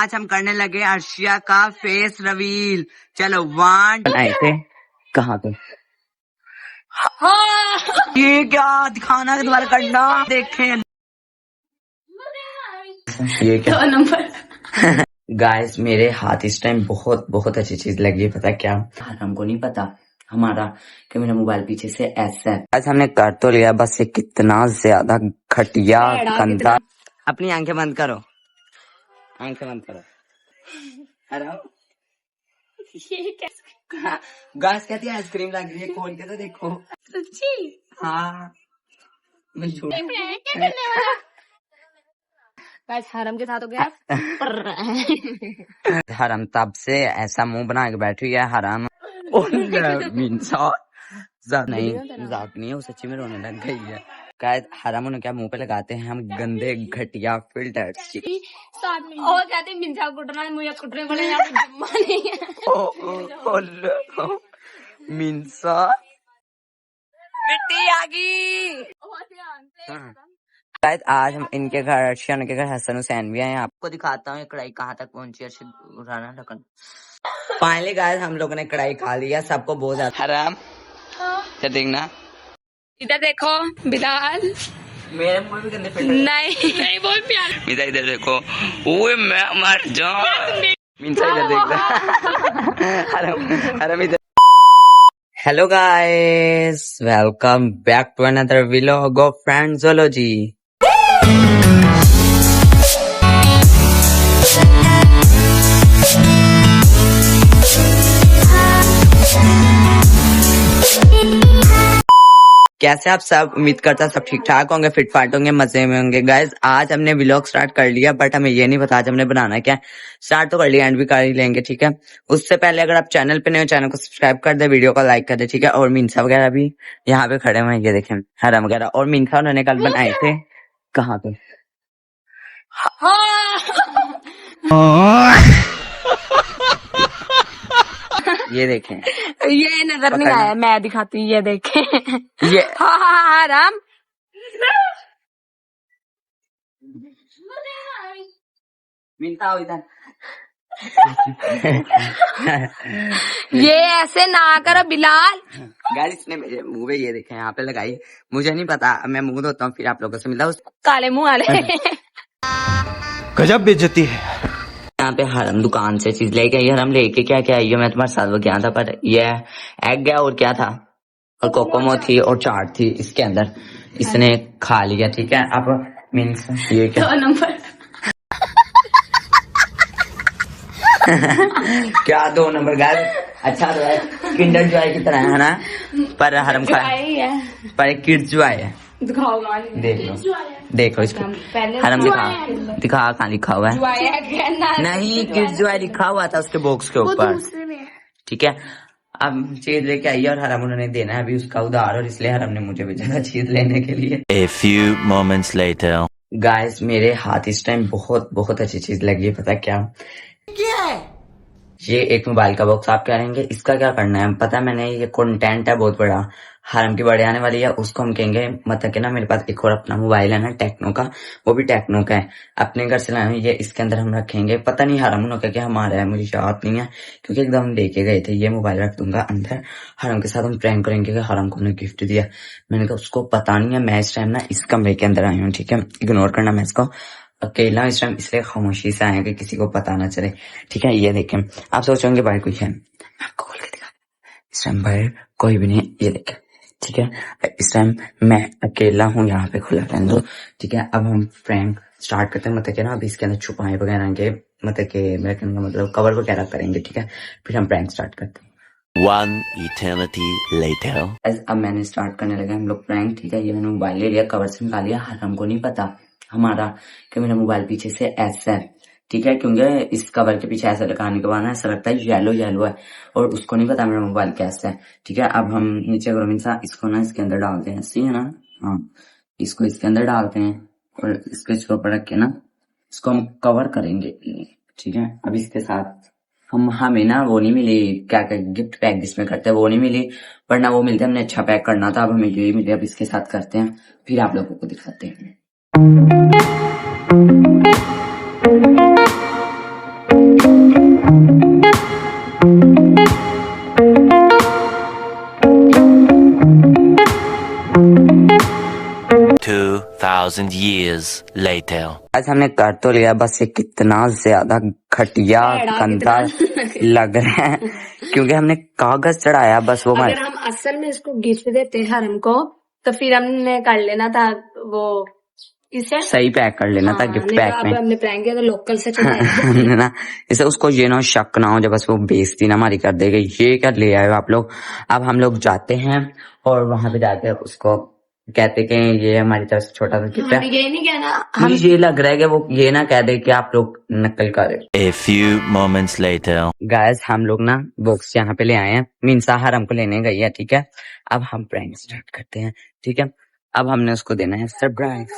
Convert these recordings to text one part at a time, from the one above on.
आज हम करने लगे अर्शिया का फेस रिवील। चलो 1 बनाए थे कहाँ पे ये क्या दिखाना है दोबारा करना देखें ये क्या नंबर गाइस मेरे हाथ इस टाइम बहुत बहुत अच्छी चीज लगी है। पता क्या हमको नहीं पता हमारा कि मेरा मोबाइल पीछे से ऐसा है। आज हमने कर तो लिया बस ये कितना ज्यादा घटिया गंदा। अपनी आंखें बंद करो आंखें बंद करो। हेलो ये क्या गाइस कहती है आइसक्रीम लग रही है खोल के तो देखो सच्ची। हाँ मैं झूठ हरम के साथ हो गया हरम तब से ऐसा मुंह बना के बैठी है हरम नहीं मजाक नहीं है वो सच्ची में रोने लग गई है। शायद हरम उन्हें क्या मुंह पे लगाते हैं हम गंदे घटिया फिल्टर और कहते मिंसा कुटना मुझे कुटने पड़े यहाँ पे जम्मा नहीं है मिंसा मिट्टी आ गई। शायद आज हम इनके घर अर्शियन के घर हसन हुसैन भी आए। आपको दिखाता हूँ कढ़ाई कहाँ तक पहुंची अर्शिद राना लगन। फाइनली गाइस हम लोगों ने कढ़ाई खा लिया सबको बहुत ज्यादा हराम देखना इधर देखो बिलाल मेरे मुंह भी गंदे फिल्टर नहीं बहुत प्यार मीसा इधर देखो ओए मैं मर जाऊं मीसा इधर देख हराम इधर। Hello guys welcome back to another vlog of Friendsology. कैसे आप सब उम्मीद करता सब ठीक ठाक होंगे फिट फाट होंगे मजे में होंगे। गाइज आज हमने व्लॉग स्टार्ट कर लिया बट हमें ये नहीं पता आज हमने बनाना क्या है। स्टार्ट तो कर लिया एंड भी कर ही लेंगे ठीक है। उससे पहले अगर आप चैनल पे नए हो चैनल को सब्सक्राइब कर दे वीडियो को लाइक कर दे ठीक है। और मीनसा वगैरह भी यहाँ पे खड़े हुए हैं ये देखें हरम वगैरह और मीनसा उन्होंने कल बनाए थे कहाँ पे ये देखें ये नजर नहीं आया मैं दिखाती हूँ ये देखे ये हाँ राम मिलता हो इधर ये ऐसे ना करो बिलाल। गाइस इसने मेरे मुंह पे ये देखे यहाँ पे लगाई मुझे नहीं पता मैं मुंह धोता हूँ फिर आप लोगों से मिलता हूँ काले मुंह वाले गजब बेइज्जती है। यहाँ पे हरम दुकान से चीज लेके आई हरम लेके क्या क्या आई मैं तुम्हारे साथ वो गया था पर ये एग गया और क्या था और कोकोमो थी और चाट थी इसके अंदर इसने खा लिया ठीक है। अब मीन्स ये क्या 2 नंबर क्या 2 नंबर गाइस अच्छा तो है किंडर जॉय की तरह है ना पर हरम खा पर एक किड्स जॉय है देखो इसको हरम दिखा कहाँ लिखा हुआ है नहीं किड्स जॉय लिखा हुआ था उसके बॉक्स के ऊपर ठीक है। अब चीज लेके आई और हरम उन्होंने देना है अभी उसका उधार और इसलिए हरम ने मुझे भेजा था चीज लेने के लिए। A few moments later. Guys मेरे हाथ इस टाइम बहुत बहुत अच्छी चीज लगी है। पता क्या है ये एक मोबाइल का बॉक्स आप कह रहेंगे इसका क्या करना है। पता है मैंने ये कंटेंट है बहुत बड़ा हरम की बर्थडे आने वाली है उसको हम कहेंगे मतलब कि ना मेरे पास एक और अपना मोबाइल है ना टेक्नो का वो भी टेक्नो का है अपने घर से लाए ये इसके अंदर हम रखेंगे। पता नहीं हरम उन्होंने क्या हमारा है मुझे याद नहीं है क्योंकि एकदम लेके गए थे। ये मोबाइल रख दूंगा अंदर हरम के साथ हम प्रैंक करेंगे कि हरम को उन्हें गिफ्ट दिया मैंने कहा उसको पता नहीं है मैं इस टाइम ना इस कमरे के अंदर आई हूँ ठीक है। इग्नोर करना मैं इसको अकेला इस टाइम इसलिए खामोशी से आए कि किसी को पता ना चले ठीक है। ये देखें आप सोचोगे भाई कोई है मैं आपको खोल के दिखा इस टाइम भाई कोई भी नहीं ये देखें ठीक है। इस टाइम मैं अकेला हूँ यहाँ पे खुला रहने दो ठीक है। अब हम प्रैंक स्टार्ट करते हैं मतलब कि ना अभी इसके अंदर छुपाए वगैरह के मतलब कि मेरे कहने का मतलब कवर वगैरह करेंगे ठीक है फिर हम प्रैंक स्टार्ट करते हैं। One eternity later. अब मैंने स्टार्ट करने लगा हम लोग प्रैंक ठीक है। ये मैंने मोबाइल ले लिया कवर से निकाल लिया हरम को नहीं पता हमारा कि मेरा मोबाइल पीछे से ऐसा है ठीक है क्योंकि इस कवर के पीछे ऐसा लगाने के बाद ना ऐसा लगता है येलो येलो है और उसको नहीं पता मेरा मोबाइल कैसा है ठीक है। अब हम नीचे करो मीन्सा इसको ना इसके अंदर डालते हैं सही है ना हाँ इसको इसके अंदर डालते हैं और इसके ऊपर रख के ना इसको हम कवर करेंगे ठीक है। अब इसके साथ हमें ना वो नहीं मिली क्या गिफ्ट पैक जिसमें करते हैं वो नहीं मिली वरना वो मिलते हमने अच्छा पैक करना था अब हमें यही मिले। अब इसके साथ करते हैं फिर आप लोगों को दिखाते हैं। 2,000 years later. आज हमने कर तो लिया, बस ये कितना ज्यादा घटिया गंदा लग रहा है क्योंकि हमने कागज चढ़ाया बस वो अगर हम असल में इसको गिफ्ट देते हरम को तो फिर हमने कर लेना था वो इसे सही पैक कर लेना था गिफ्ट पैक में। हमने प्रैंक किया तो लोकल से चढ़ाया हमने ना इसे उसको ये ना शक ना हो जब बस वो बेइज्जती ना हमारी कर देगी। ये क्या ले आए हो आप लोग। अब हम लोग जाते हैं और वहां पे जाके उसको कहते कि ये हमारी तरफ से छोटा सा गिफ्ट है। ये नहीं कहना मुझे ये लग रहा है कि वो ये ना कह दे कि आप लोग नकल कर रहे। A few moments later. Guys हम लोग ना बॉक्स यहाँ पे ले आए हैं, मीनसा हरम को लेने गई है, ठीक है। अब हम प्रैंक स्टार्ट करते हैं, ठीक है। अब हमने उसको देना है सरप्राइज।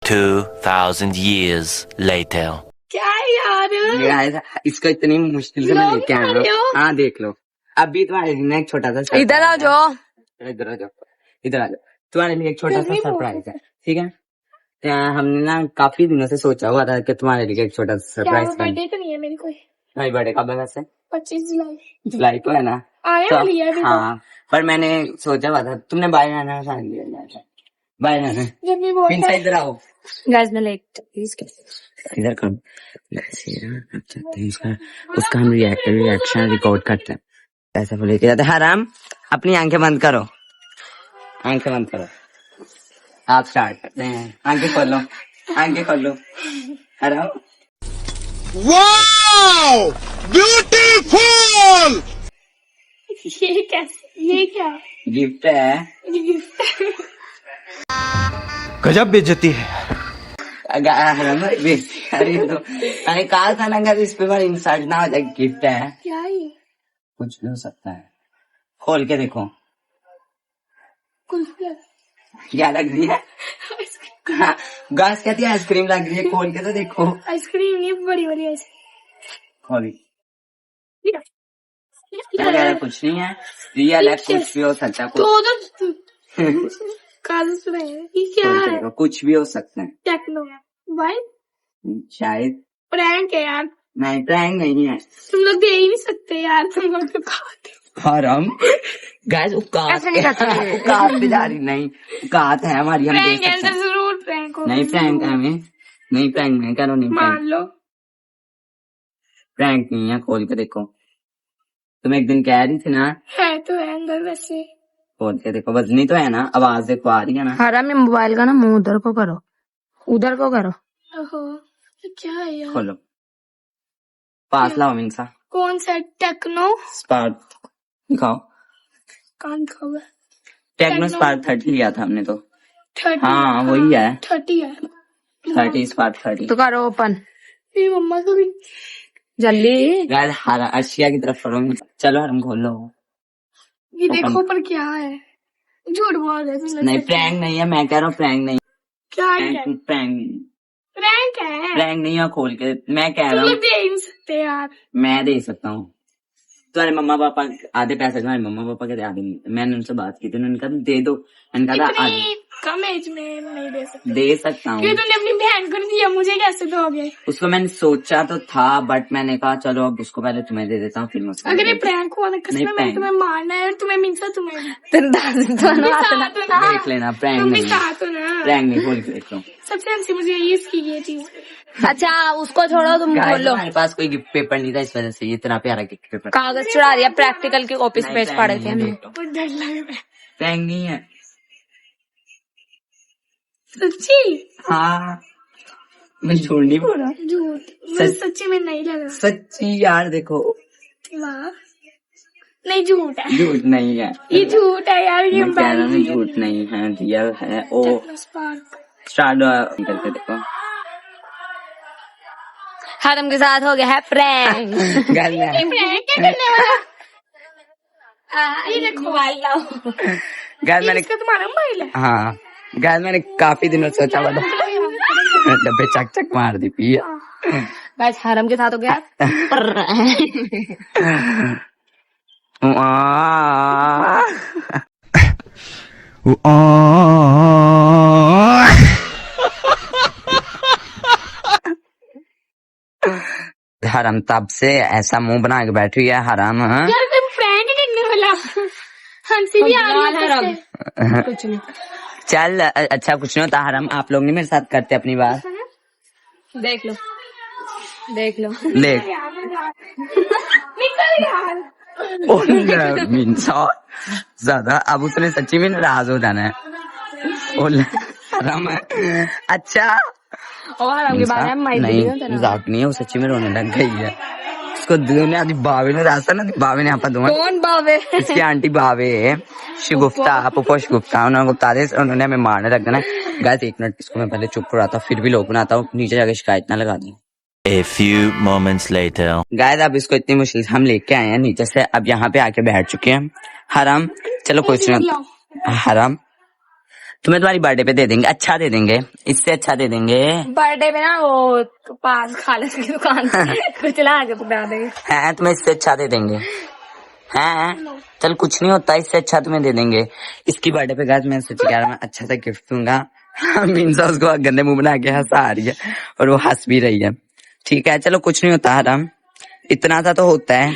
2,000 years later. क्या यार गाइस इसको इतनी मुश्किल से मैं लेके आया हूँ। हाँ देख लो, अभी तुम्हारे लिए एक छोटा सा इधर आ जाओ, इधर आ जाओ, इधर आ जाओ। तुम्हारे लिए एक छोटा सा सरप्राइज है, ठीक है। हमने ना काफी दिनों से सोचा हुआ था कि तुम्हारे लिए एक छोटा सा सरप्राइज करें। बर्थडे तो नहीं है मेरी कोई। भाई बर्थडे कब है वैसे? 25 जुलाई। जुलाई को है ना। आने तो, वाली है अभी तो। हाँ पर मैंने सोचा हुआ था तुमने बाय आना शादी लिया, बाय आना जब मैं बोल इधर आओ। गाइस मैं लेट इधर करो। चाहते हैं उसका हम रिएक्शन रिकॉर्ड करते हैं, ऐसा बोले के जाते हैं। हराम अपनी आंखें बंद करो, आंखें बंद करो। आप स्टार्ट करते हैं, आंखें खोलो, आंखें खोलो। हराम वाओ ब्यूटीफुल। ये कैसे, ये क्या गिफ्ट है। गजब बेइज्जती है। अरे कहा था ना अगर इस पे बार इंसल्ट ना हो जाए। गिफ्ट है, क्या ये कुछ भी हो सकता है, खोल के देखो। कुल्फी क्या लग रही है? गैस कहती है आइसक्रीम लग रही है, खोल के तो देखो। आइसक्रीम नहीं, बड़ी बड़ी आइसक्रीम। खोली कुछ नहीं है, रियल है, कुछ भी हो सकता है। तो कागज पे ये क्या है? कुछ भी हो सकता है, टेक्नो भाई शायद प्रैंक है यार। नहीं प्रैंक नहीं है, तुम लोग दे ही नहीं सकते यार, तुम लोग तो खाते हराम। गैस ऐसा नहीं करता। उकात पे जा रही नहीं, उकात है हमारी, हम दे प्रैंक है सकते तो हैं। जरूर प्रैंक हो। नहीं प्रैंक है हमें, नहीं प्रैंक नहीं करो, नहीं मान प्रैंक, लो प्रैंक नहीं है। खोल के देखो, तुम एक दिन कह रही थी ना। है तो है अंदर वैसे। खोल के देखो, वजनी तो है ना, आवाज देखो आ रही है ना। हरा में मोबाइल का ना मुंह उधर को करो, उधर को करो। ओहो क्या है यार? खोलो, पास लाओ मिनसा। कौन सा टेक्नो स्पार्क दिखाओ। कान खबर टेक्नो स्पार्क 30 लिया था हमने तो। 30। हाँ वही है, 30 है। 30 स्पार्क 30। तो करो ओपन, फिर मम्मा को भी जल्दी। गाइस हरा अर्शिया की तरफ करो। चलो हम खोलो। ये देखो पर क्या है, झूठ बोल रहे तुम। नहीं प्रैंक नहीं है, मैं कह रहा हूँ प्रैंक नहीं। क्या है? प्रैंक प्रैंक है, प्रैंक नहीं है। खोल के मैं कह तुम रहा लोग हूँ, दे ही नहीं सकते यार। मैं दे सकता हूँ। तुम्हारे मम्मा पापा आधे पैसे तुम्हारे मम्मा पापा के आधे नहीं। मैंने उनसे बात की थी, उन्होंने कहा दे दो, मैंने कहा था आधे इतनी कम एज में नहीं दे सकते। दे सकता हूँ। क्यों तुमने अपनी बहन को नहीं दिया, मुझे कैसे दोगे? उसको मैंने सोचा तो था, बट मैंने कहा चलो अब उसको पहले तुम्हें दे देता हूँ, फिर मुझको अगर ये प्रैंक हुआ ना कसम नहीं, में prank। तुम्हें मारना है और तुम्हें मिनसा तुम्हें देख लेना। प्रैंक तुम भी नहीं, साथ हो ना। प्रैंक नहीं। खोल के देख लो। सबसे हंसी मुझे ये इसकी ये चीज। अच्छा उसको छोड़ो, तुम गाइस, बोलो। हमारे पास कोई गिफ्ट पेपर नहीं था, इस वजह से ये इतना प्यारा गिफ्ट पेपर। कागज चढ़ा दिया, प्रैक्टिकल की कॉपी पेज पढ़े थे हमने। डर लग रहा है प्रैंक नहीं है। सच्ची। हाँ मैं झूठ नहीं बोल रहा, झूठ मुझे सच्ची में नहीं लगा। सच्ची यार। देखो वाह नहीं झूठ है, झूठ नहीं है, ये झूठ है यार। ये मैं कह रहा हूँ झूठ नहीं है, रियल है। ओ स्टार्ट करके देखो। हरम के साथ हो गया है प्रैंक। गल है। प्रैंक क्या करने वाला? ये देखो मोबाइल लाओ। गल मैंने, इसका तुम्हारा मोबाइल है? हाँ गल मैंने काफी दिनों सोचा हुआ था, डब्बे चक चक मार दी पिया। बस हरम के साथ हो गया। हराम तब से ऐसा मुंह बना के बैठी हुई है हराम। हाँ? यार कोई प्रैंक करने वाला। हंसी भी आ रही है। कुछ नहीं चल अच्छा कुछ नहीं होता हरम, आप लोग नहीं मेरे साथ करते अपनी बात। देख लो देख लो देख मीन्सा ज्यादा अब उसने सच्ची में नाराज हो जाना है। हरम अच्छा और आपके बारे में माइंड नहीं मजाक नहीं है, वो सच्ची में रोने लग गई है। उसको ने आदि बावे ने रास्ता ना बावे ने यहाँ पर दूंगा। कौन बावे? इसकी आंटी बावे है शिगुफ्ता पुपो शिगुफ्ता, उन्होंने बता दे उन्होंने हमें मारने लग गया। गाइस एक मिनट इसको मैं पहले चुप रहा था फिर भी लोग बनाता हूँ, नीचे जाके शिकायत ना लगा दी। A few moments later. Guys अब इसको इतनी मुश्किल से हम लेके आए हैं नीचे से, अब यहाँ पे आके बैठ चुके हैं। हराम चलो कुछ नहीं, हराम तुम्हें तुम्हारी बर्थडे पे दे देंगे, अच्छा दे देंगे, इससे अच्छा दे देंगे। बर्थडे पे ना वो पास खालिद की दुकान कुछ ला के पकड़ा देंगे। है तुम्हें इससे अच्छा दे देंगे, हैं चल कुछ नहीं होता, इससे अच्छा तुम्हें दे देंगे। इसकी बर्थडे पे गाइस मैं सच कह रहा हूँ, मैं अच्छा सा गिफ्ट दूंगा। मीन्सा उसको गंदे मुंह बना के हंसा रही है और वो हंस भी रही है। ठीक है चलो कुछ नहीं होता हराम, इतना सा तो होता है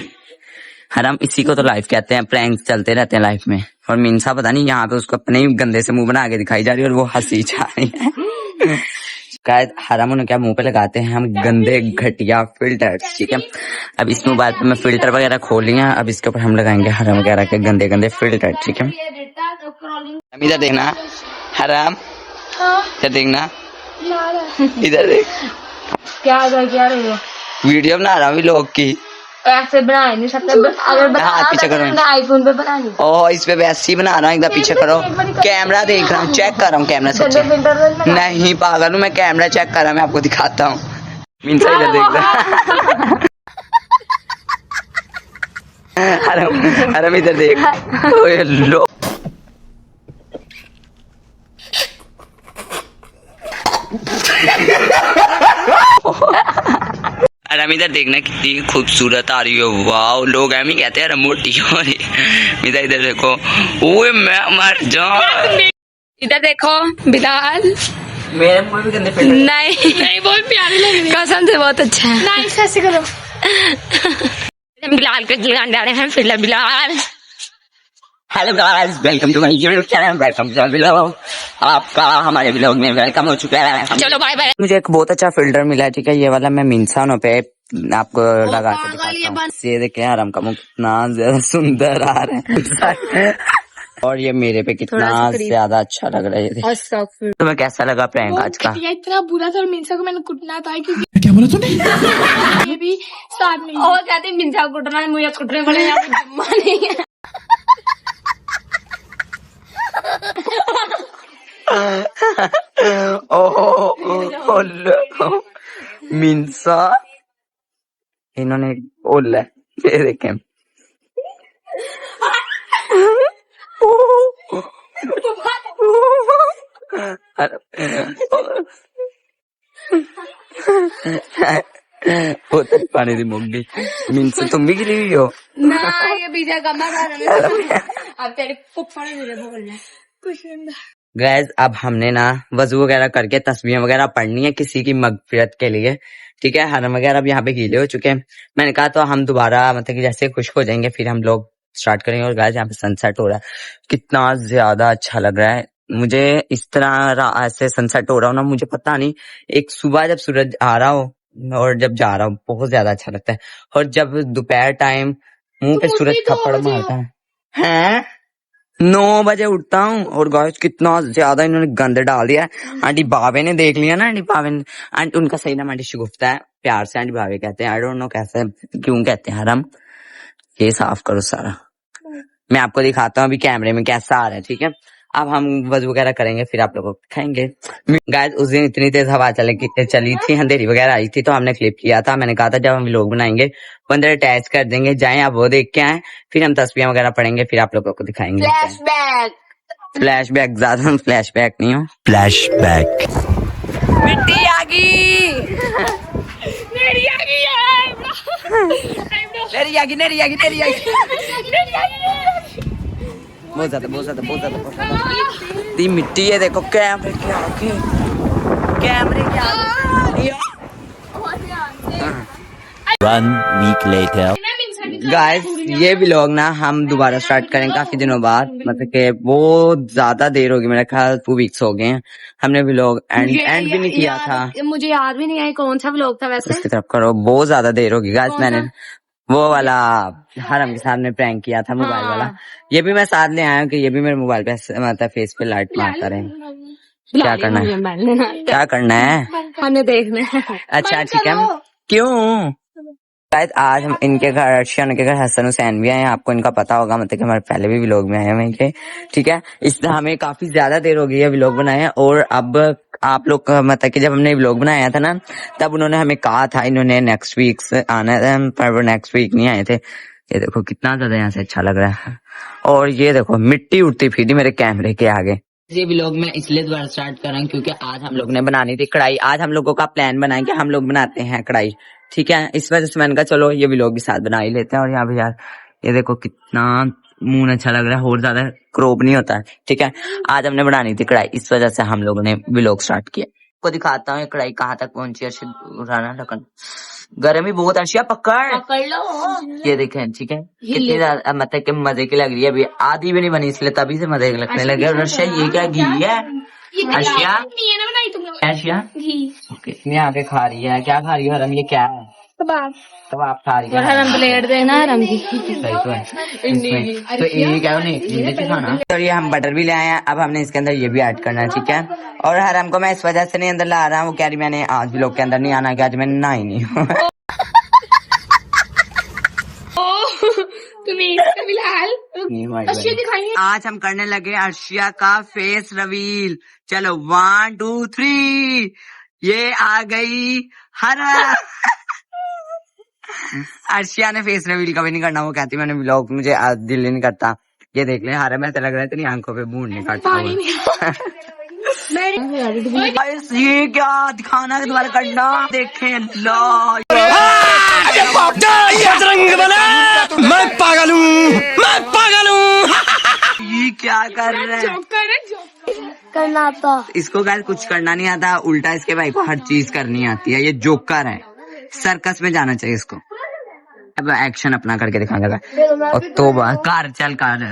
हराम, इसी को तो लाइफ कहते हैं, प्रैंक्स चलते रहते हैं लाइफ में। और मीन्सा पता नहीं यहाँ पे उसको अपने ही गंदे से मुंह बना के दिखाई जा रही है और वो हंसी जा रही है। शायद हराम उन्हें क्या मुंह पे लगाते हैं हम गंदे घटिया फिल्टर। ठीक है अब इस मोबाइल पे मैं फिल्टर वगैरह खोल लिया, अब इसके ऊपर हम लगाएंगे हराम वगैरह के गंदे गंदे फिल्टर। ठीक है इधर देखना हराम, इधर देखना, इधर देख क्या रही हो? वीडियो बना रहा हूँ लोग की, ऐसे बनाए नहीं सकते, अगर पीछे करो आईफोन पे बनानी। ओ इस पे वैसे ही बना रहा हूँ, एकदम पीछे करो, कैमरा देख रहा हूँ, चेक कर रहा हूँ कैमरा से। नहीं पागल हूँ मैं, कैमरा चेक कर रहा हूँ, मैं आपको दिखाता हूँ। मीन्सा इधर देख रहा अरे इधर देख लो अरे हम इधर देखना कितनी खूबसूरत आ रही है, वाह लोग हम ही कहते हैं मोटी हो रही। इधर इधर देखो, ओए मैं मर जाऊं। इधर देखो बिलाल, मेरे मुंह भी गंदे नहीं बहुत प्यारी लग रही है, कसम से बहुत अच्छा है। नहीं ऐसे करो। हम बिलाल को लगाने जा रहे हैं, फिर Bilal. Hello guys welcome to my YouTube channel, welcome to vlog. आपका हमारे व्लॉग में वेलकम हो चुका है। चलो बाय बाय। मुझे एक बहुत अच्छा फिल्टर मिला है, ठीक है ये वाला मैं मीन्सा पे आपको लगा के दिखाता हूँ। ये देखें आराम का मुंह कितना ज्यादा सुंदर आ रहा है और ये मेरे पे कितना ज्यादा अच्छा लग रहा है। तुम्हें कैसा लगा प्रैंक आज का? इतना बुरा था, मीन्सा को मैंने कुटना था क्योंकि क्या बोला तूने? ये भी साथ में और कहते मीन्सा को कुटना है, मुझे कुटने पड़े यहाँ पे जम्मा नहीं है। मीन्सा इन्होंने बोला ये देखें पानी दी मुंगी। मीन्सा तुम भी गिरी हुई हो ना, ये बीजा गमा अब तेरे फुफड़ मेरे बोलना कुछ नहीं। गैस अब हमने ना वजू वगैरह करके तस्वीरें वगैरह पढ़नी है किसी की मगफिरत के लिए। ठीक है हरम वगैरह अब यहाँ पे गीले हो चुके हैं, मैंने कहा तो हम दोबारा मतलब कि जैसे खुश हो जाएंगे फिर हम लोग स्टार्ट करेंगे। और गैस यहाँ पे सनसेट हो रहा है, कितना ज्यादा अच्छा लग रहा है मुझे। इस तरह ऐसे सनसेट हो रहा हो ना, मुझे पता नहीं, एक सुबह जब सूरज आ रहा हो और जब जा रहा हो बहुत ज्यादा अच्छा लगता है। और जब दोपहर टाइम मुंह पे सूरज थप्पड़ मारता है 9 बजे उठता हूँ और गाइस कितना ज्यादा इन्होंने गंद डाल दिया है। आंटी बाबे ने देख लिया ना, आंटी बाबे ने, आंटी उनका सही नाम आंटी शिगुफ्ता है, प्यार से आंटी बाबे कहते हैं, आई डोंट नो कैसे क्यों कहते हैं। हरम ये साफ करो सारा, मैं आपको दिखाता हूँ अभी कैमरे में कैसा आ रहा है। ठीक है अब हम वजू वगैरह करेंगे फिर आप लोगों को खाएंगे। गाइस उस दिन इतनी तेज हवा चली थी, अंधेरी वगैरह आई थी, तो हमने क्लिप किया था। मैंने कहा था जब हम व्लॉग बनाएंगे वो अंदर अटैच कर देंगे, जाएं आप वो देख के आए, फिर हम तस्वीरें वगैरह पढ़ेंगे फिर आप लोगों को दिखाएंगे। फ्लैशबैक ज्यादा फ्लैशबैक नहीं हो, Flashback. मिट्टी आ गई, मेरी आ गई यार, नेरी आ गई बहुत ज्यादा ती मिट्टी है। देखो कैमरे के आगे, कैमरे के आगे। 1 week later. गाइस ये व्लॉग ना हम दोबारा स्टार्ट करें काफी दिनों बाद, मतलब कि बहुत ज्यादा देर होगी, मेरा ख्याल 2 वीक्स हो गए हैं हमने व्लॉग एंड भी नहीं किया था। मुझे याद भी नहीं है कौन सा व्लॉग था वैसे। उसकी तरफ करो, बहुत ज्यादा देर होगी गाइस। मैंने वो वाला हरम के सामने प्रैंक किया था मोबाइल वाला, ये भी मैं साथ ले आया हूँ कि ये भी मेरे मोबाइल पे मतलब फेस पे लाइट मारता रहे। क्या करना है, क्या करना है, हमने देखना है। अच्छा ठीक है। क्यों शायद आज हम इनके घर, अर्शिया के घर हसन हुसैन भी आए हैं, आपको इनका पता होगा, मतलब कि हमारे पहले भी व्लॉग में आए हैं इनके, ठीक है। इसलिए हमें काफी ज्यादा देर हो गई है व्लॉग बनाए हैं, और अब आप लोग मतलब कि जब हमने व्लॉग बनाया था ना, तब उन्होंने हमें कहा था इन्होंने नेक्स्ट वीक से आना था, पर वो नेक्स्ट वीक नहीं आए थे। ये देखो कितना ज्यादा यहाँ से अच्छा लग रहा है, और ये देखो मिट्टी उड़ती फिरी मेरे कैमरे के आगे। ये व्लॉग में इसलिए दोबारा स्टार्ट कर रहे हैं क्योंकि आज हम लोग ने बनानी थी कढ़ाई। आज हम लोगों का प्लान बना कि हम लोग बनाते हैं कढ़ाई, ठीक है। इस वजह से मैंने कहा चलो ये व्लॉग भी साथ बना ही लेते हैं। और यहाँ पे यार ये देखो कितना मुंह अच्छा लग रहा है, और ज्यादा क्रॉप नहीं होता है, ठीक है। आज हमने बनानी थी कढ़ाई, इस वजह से हम लोगों ने व्लॉग स्टार्ट किया। आपको दिखाता हूँ ये कढ़ाई कहाँ तक पहुंची। अर्शिया उठाना ढक्कन, गर्म ही बहुत। अर्शिया पकड़ लो। ये देखें, ठीक है, कितनी ज्यादा मतलब कि मजे की लग रही है। अभी आधी भी नहीं बनी, इसलिए तभी से मजे लगने लगे। और अर्शिया ये क्या घी है? अर्शिया अर्शिया कितनी आके खा रही है, क्या खा रही है हरम? ये क्या है? कबाब खा रही है। हरम प्लेट देना हरम की। सही तो है इसमें, तो ये क्या नहीं खाना। तो ये हम बटर भी ले आए हैं, अब हमने इसके अंदर ये भी ऐड करना है, ठीक है। और हरम को मैं इस वजह से नहीं अंदर ला रहा हूँ, वो कह रही मैंने आज व्लॉग के अंदर नहीं आना, कि आज मैं नहा ही नहीं हूँ। आज हम करने लगे अर्शिया का फेस रिवील। चलो 1 2 3, ये आ गई हरा। अर्शिया ने फेस रिवील कभी नहीं करना, वो कहती मैंने व्लॉग मुझे दिल नहीं करता। ये देख ले हरा, में ऐसा लग रहा है तेरी आंखों पे बूंद नहीं काटता। ये क्या दिखाना, दोबारा करना, देखें लो। मैं पागल हूँ। ये क्या कर रहे हैं? करना आता इसको गाइस कुछ करना नहीं आता, उल्टा इसके भाई को हर चीज करनी आती है। ये जोकर है, सर्कस में जाना चाहिए इसको। अब एक्शन अपना करके दिखाने लगा। और तो कार चल कार,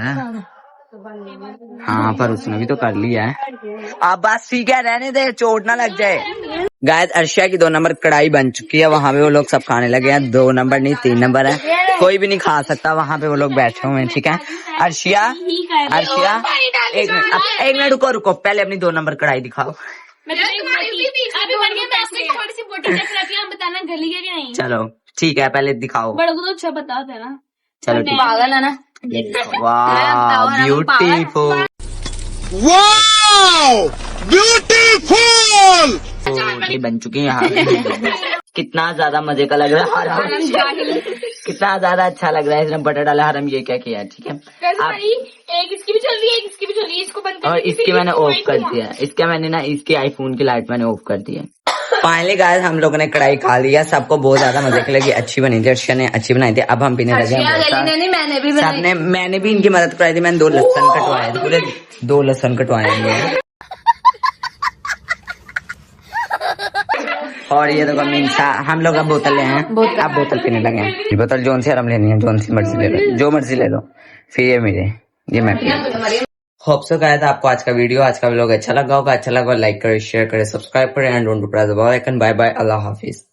हाँ पर उसने भी तो कर लिया है। अब बस ठीक है, रहने दे, चोट ना लग जाए। गाइस अर्शिया की 2 नंबर कढ़ाई बन चुकी है, वहां पे वो लोग सब खाने लगे हैं। 2 नंबर नहीं 3 नंबर है, कोई भी नहीं खा सकता, वहां पे वो लोग बैठे हुए हैं, ठीक है। अर्शिया एक मिनट रुको, पहले अपनी 2 नंबर कढ़ाई दिखाओ। चलो ठीक है, पहले दिखाओ। बड़े को तो अच्छा बता देना। चलो पागल है ना। वाह ब्यूटीफुल, बन चुकी है यहाँ। कितना ज्यादा मजे का लग रहा है, कितना ज्यादा अच्छा लग रहा है। इसने बटर डाला, हरम ये क्या किया, ठीक है। एक इसकी भी चल रही है, एक इसकी भी चल रही है, इसको बंद कर। और इसकी मैंने ऑफ कर दिया, इसका मैंने ना इसकी आईफोन की लाइट मैंने ऑफ कर दी है। फाइनली गाइस हम लोगों ने कढ़ाई खा लिया, सबको बहुत ज्यादा मजे की लगी, अच्छी बनी थी, अर्शिया ने अच्छी बनाई थी। अब हम पीने लगे हैं। मैंने भी इनकी मदद कराई थी, मैंने 2 लहसुन कटवाए थे, पूरे 2 लहसुन कटवाए हैं। और ये देखो मिंसा, हम लोग अब बोतल ले हैं, अब बोतल पीने लगे हैं। बोतल जोन से आराम लेनी है, जोन सी मर्जी ले लो, जो मर्जी ले लो, फिर ये मेरे, ये मैं होप सो गाइस आपको आज का वीडियो, आज का व्लॉग अच्छा लगा होगा। अच्छा लगा लाइक करें, शेयर करें, सब्सक्राइब करें and don't press the bell icon. Bye bye, अल्लाह हाफिज।